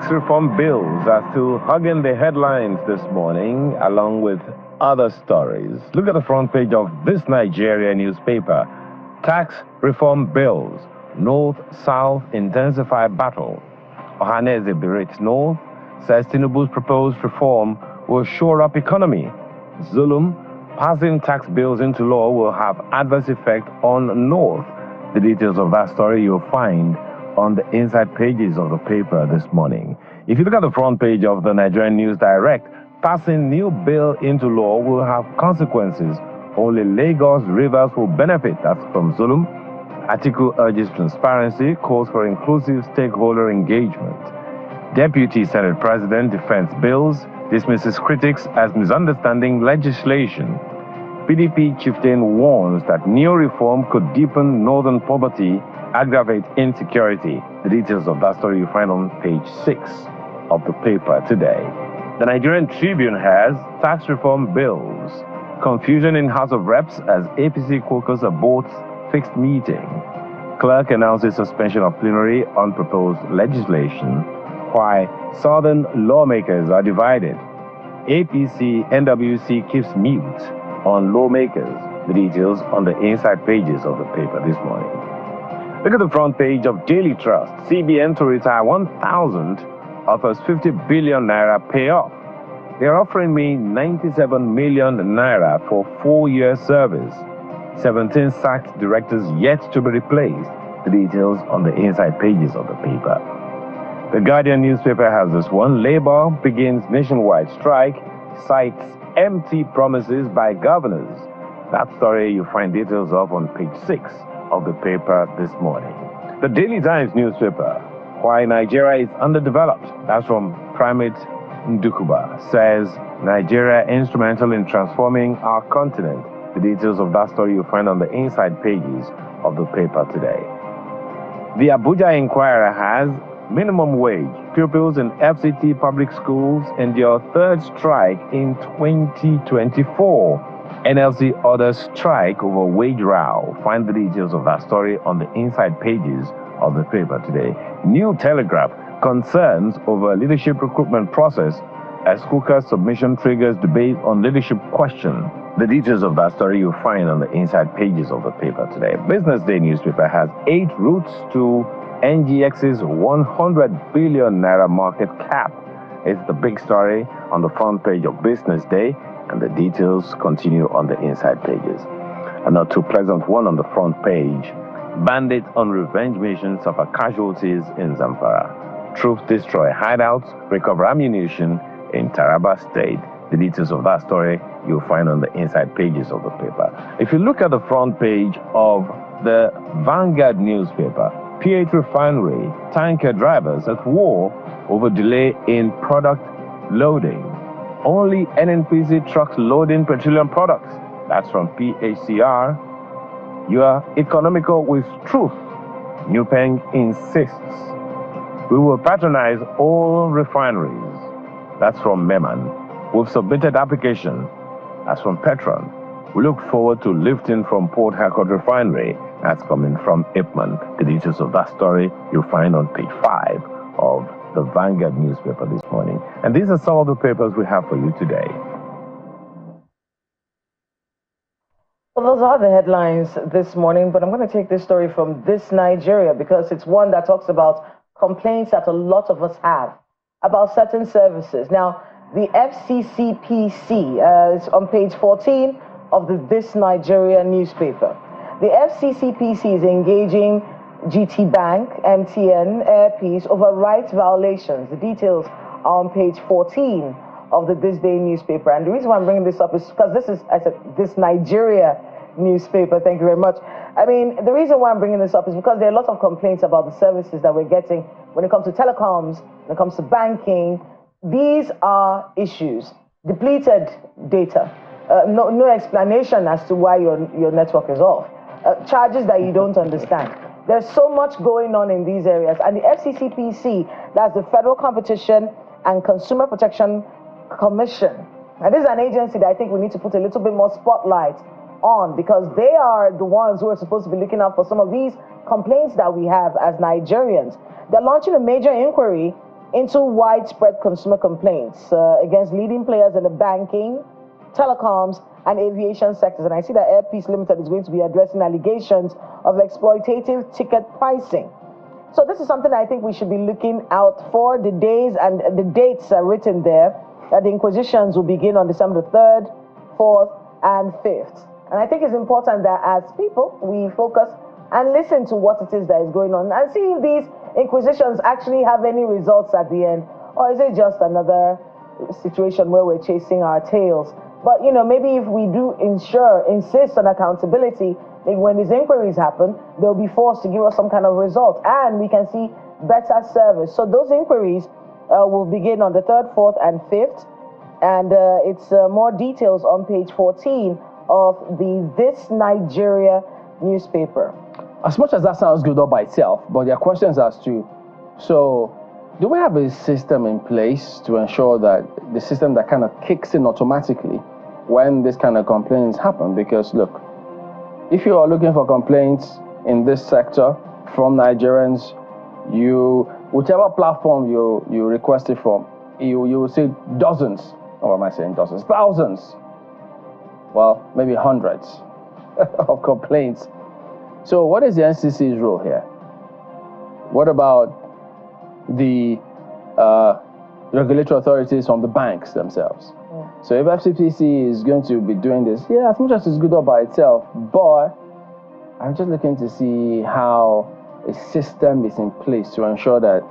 Tax reform bills are still hugging the headlines this morning, along with other stories. Look at the front page of this Nigeria newspaper. Tax reform bills, North-South intensify battle. Ohaneze berates North, says Tinubu's proposed reform will shore up economy. Zulum, passing tax bills into law will have adverse effect on North. The details of that story you'll find on the inside pages of the paper this morning. If you look at the front page of the Nigerian News Direct, passing new bill into law will have consequences. Only Lagos Rivers will benefit. That's from Zulum. Article urges transparency, calls for inclusive stakeholder engagement. Deputy Senate President defends bills, dismisses critics as misunderstanding legislation. PDP chieftain warns that new reform could deepen northern poverty, aggravate insecurity. The details of that story you find on page 6 of the paper today. The Nigerian Tribune has tax reform bills. Confusion in House of Reps as APC caucus aborts fixed meeting. Clerk announces suspension of plenary on proposed legislation. Why southern lawmakers are divided. APC NWC keeps mute on lawmakers. The details on the inside pages of the paper this morning. Look at the front page of Daily Trust. CBN to retire 1,000 offers 50 billion naira payoff. They are offering me 97 million naira for 4-year service. 17 sacked directors yet to be replaced. The details on the inside pages of the paper. The Guardian newspaper has this one. Labour begins nationwide strike, cites empty promises by governors. That story you find details of on page 6 of the paper this morning. The Daily Times newspaper, why Nigeria is underdeveloped. That's from Primate Ndukuba, says Nigeria instrumental in transforming our continent. The details of that story you find on the inside pages of the paper today. The Abuja Inquirer has minimum wage. Pupils in FCT public schools endure third strike in 2024. NLC orders strike over wage row. Find the details of that story on the inside pages of the paper today. New Telegraph, concerns over leadership recruitment process as Kuka's submission triggers debate on leadership question. The details of that story you'll find on the inside pages of the paper today. Business Day newspaper has 8 routes to NGX's 100 billion naira market cap. It's the big story on the front page of Business Day, and the details continue on the inside pages. A not too pleasant one on the front page. Bandits on revenge mission suffer casualties in Zamfara. Troops destroy hideouts, recover ammunition in Taraba State. The details of that story you'll find on the inside pages of the paper. If you look at the front page of the Vanguard newspaper, P8 Refinery, tanker drivers at war over delay in product loading. Only NNPC trucks loading petroleum products. That's from PHCR. You are economical with truth. Newpeng insists. We will patronize all refineries. That's from Meman. We've submitted application. That's from Petron. We look forward to lifting from Port Harcourt Refinery. That's coming from Ipman. The details of that story you'll find on page 5 of the Vanguard newspaper this morning. And these are some of the papers we have for you today. Well, those are the headlines this morning, but I'm going to take this story from This Nigeria because it's one that talks about complaints that a lot of us have about certain services. Now, the FCCPC is on page 14 of the This Nigeria newspaper. The FCCPC is engaging GT Bank, MTN, Airpeace over rights violations. The details are on page 14 of the This Day newspaper. And the reason why I'm bringing this up is because this is, I said, This Nigeria newspaper. Thank you very much. I mean, the reason why I'm bringing this up is because there are a lot of complaints about the services that we're getting when it comes to telecoms, when it comes to banking. These are issues. Depleted data. No explanation as to why your network is off. Charges that you don't understand. There's so much going on in these areas. And the FCCPC, that's the Federal Competition and Consumer Protection Commission. And this is an agency that I think we need to put a little bit more spotlight on because they are the ones who are supposed to be looking out for some of these complaints that we have as Nigerians. They're launching a major inquiry into widespread consumer complaints against leading players in the banking, telecoms, and aviation sectors. And I see that Air Peace Limited is going to be addressing allegations of exploitative ticket pricing. So this is something I think we should be looking out for. The days and the dates are written there. The inquisitions will begin on December the 3rd, 4th, and 5th. And I think it's important that as people, we focus and listen to what it is that is going on and see if these inquisitions actually have any results at the end, or is it just another situation where we're chasing our tails. But, you know, maybe if we do insist on accountability, maybe when these inquiries happen, they'll be forced to give us some kind of result, and we can see better service. So those inquiries will begin on the 3rd, 4th, and 5th, and it's more details on page 14 of the This Nigeria newspaper. As much as that sounds good all by itself, but there are questions as to, so do we have a system in place to ensure that the system that kind of kicks in automatically when this kind of complaints happen? Because look, if you are looking for complaints in this sector from Nigerians, whichever platform you request it from, you will see dozens, or am I saying dozens, thousands, well, maybe hundreds of complaints. So what is the NCC's role here? What about the regulatory authorities from the banks themselves? Yeah. So if FCCPC is going to be doing this, yeah, as much as it's good all by itself, but I'm just looking to see how a system is in place to ensure that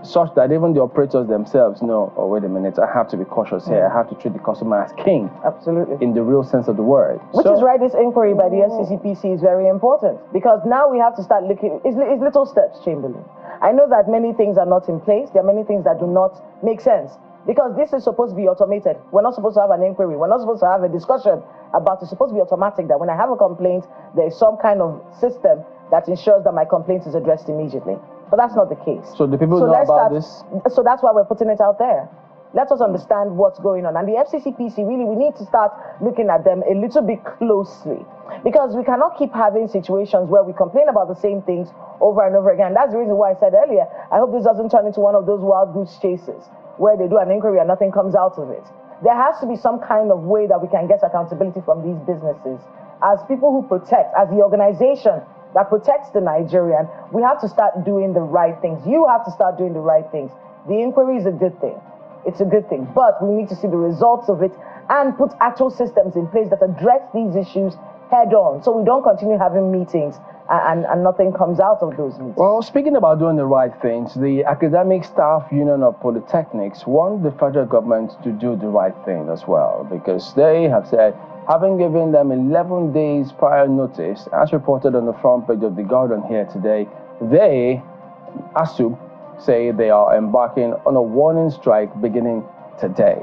such that even the operators themselves know, oh, wait a minute, I have to be cautious here. I have to treat the customer as king. Absolutely. In the real sense of the word. Which is why this inquiry by the FCCPC is very important, because now we have to start looking, it's little steps, Chamberlain. I know that many things are not in place. There are many things that do not make sense, because this is supposed to be automated. We're not supposed to have an inquiry. We're not supposed to have a discussion about it. It's supposed to be automatic, that when I have a complaint, there is some kind of system that ensures that my complaint is addressed immediately. But that's not the case. So the people know about this? So that's why we're putting it out there. Let us understand what's going on. And the FCCPC, really, we need to start looking at them a little bit closely, because we cannot keep having situations where we complain about the same things over and over again. That's the reason why I said earlier, I hope this doesn't turn into one of those wild goose chases where they do an inquiry and nothing comes out of it. There has to be some kind of way that we can get accountability from these businesses. As people who protect, as the organization that protects the Nigerian, we have to start doing the right things. You have to start doing the right things. The inquiry is a good thing. It's a good thing, but we need to see the results of it and put actual systems in place that address these issues head on, so we don't continue having meetings and nothing comes out of those meetings. Well, speaking about doing the right things, the Academic Staff Union of Polytechnics want the federal government to do the right thing as well, because they have said, having given them 11 days prior notice, as reported on the front page of The Guardian here today, they, ASUP, say they are embarking on a warning strike beginning today.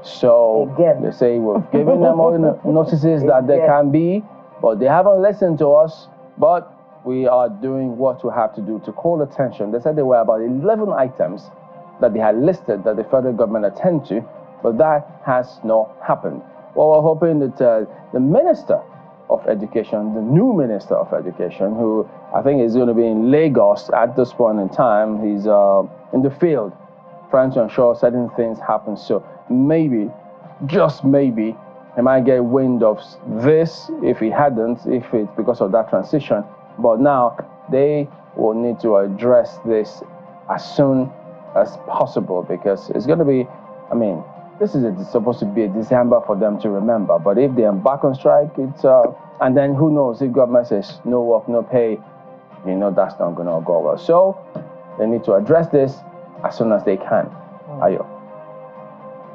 So they say we've given them all the notices that they can be, but they haven't listened to us. But we are doing what we have to do to call attention. They said there were about 11 items that they had listed that the federal government attend to, but that has not happened. Well, we're hoping that the Minister of Education, the new Minister of Education, who I think is going to be in Lagos at this point in time, he's in the field trying to ensure certain things happen. So maybe, just maybe, he might get wind of this if he hadn't, if it's because of that transition. But now they will need to address this as soon as possible, because it's going to be, I mean, this is supposed to be a December for them to remember. But if they embark on strike, it's and then who knows, if government says no work, no pay, you know that's not going to go well. So they need to address this as soon as they can. Ayo.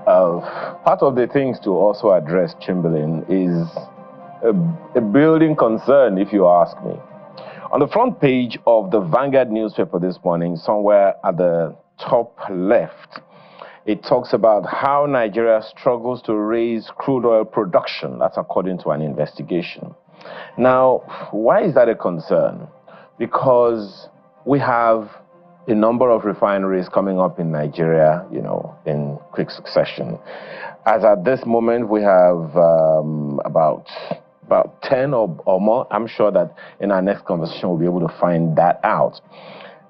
Part of the things to also address, Chamberlain, is a building concern, if you ask me. On the front page of the Vanguard newspaper this morning, somewhere at the top left, it talks about how Nigeria struggles to raise crude oil production. That's according to an investigation. Now, why is that a concern? Because we have a number of refineries coming up in Nigeria, you know, in quick succession. As at this moment, we have about 10 or more. I'm sure that in our next conversation, we'll be able to find that out.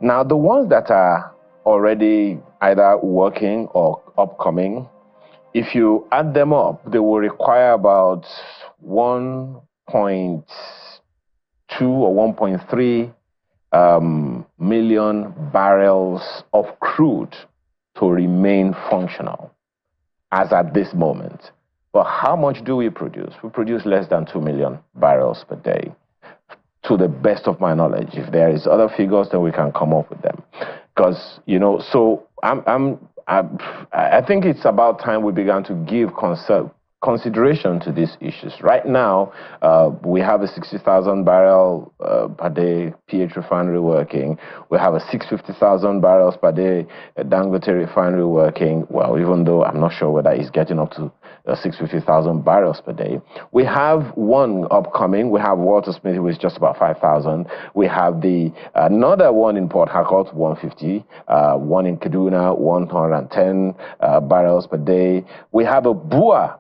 Now, the ones that are already either working or upcoming. If you add them up, they will require about 1.2 or 1.3 million barrels of crude to remain functional as at this moment. But how much do we produce? We produce less than 2 million barrels per day, to the best of my knowledge. If there is other figures, then we can come up with them. Because, you know, so I think it's about time we began to give consideration to these issues. Right now, we have a 60,000 barrel per day PH refinery working. We have a 650,000 barrels per day Dangote refinery working. Well, even though I'm not sure whether it's getting up to 650,000 barrels per day. We have one upcoming. We have Walter Smith, which is just about 5,000. We have the another one in Port Harcourt, 150. One in Kaduna, 110 barrels per day. We have a Bua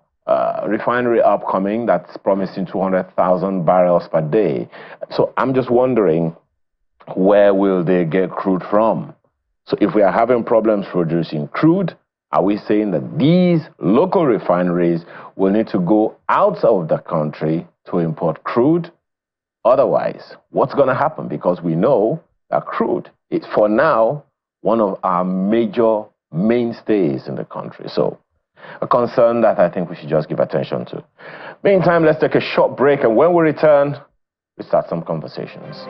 refinery upcoming that's promising 200,000 barrels per day. So I'm just wondering, where will they get crude from? So if we are having problems producing crude, are we saying that these local refineries will need to go out of the country to import crude? Otherwise, what's going to happen? Because we know that crude is, for now, one of our major mainstays in the country. So a concern that I think we should just give attention to. Meantime, let's take a short break, and when we return, we start some conversations.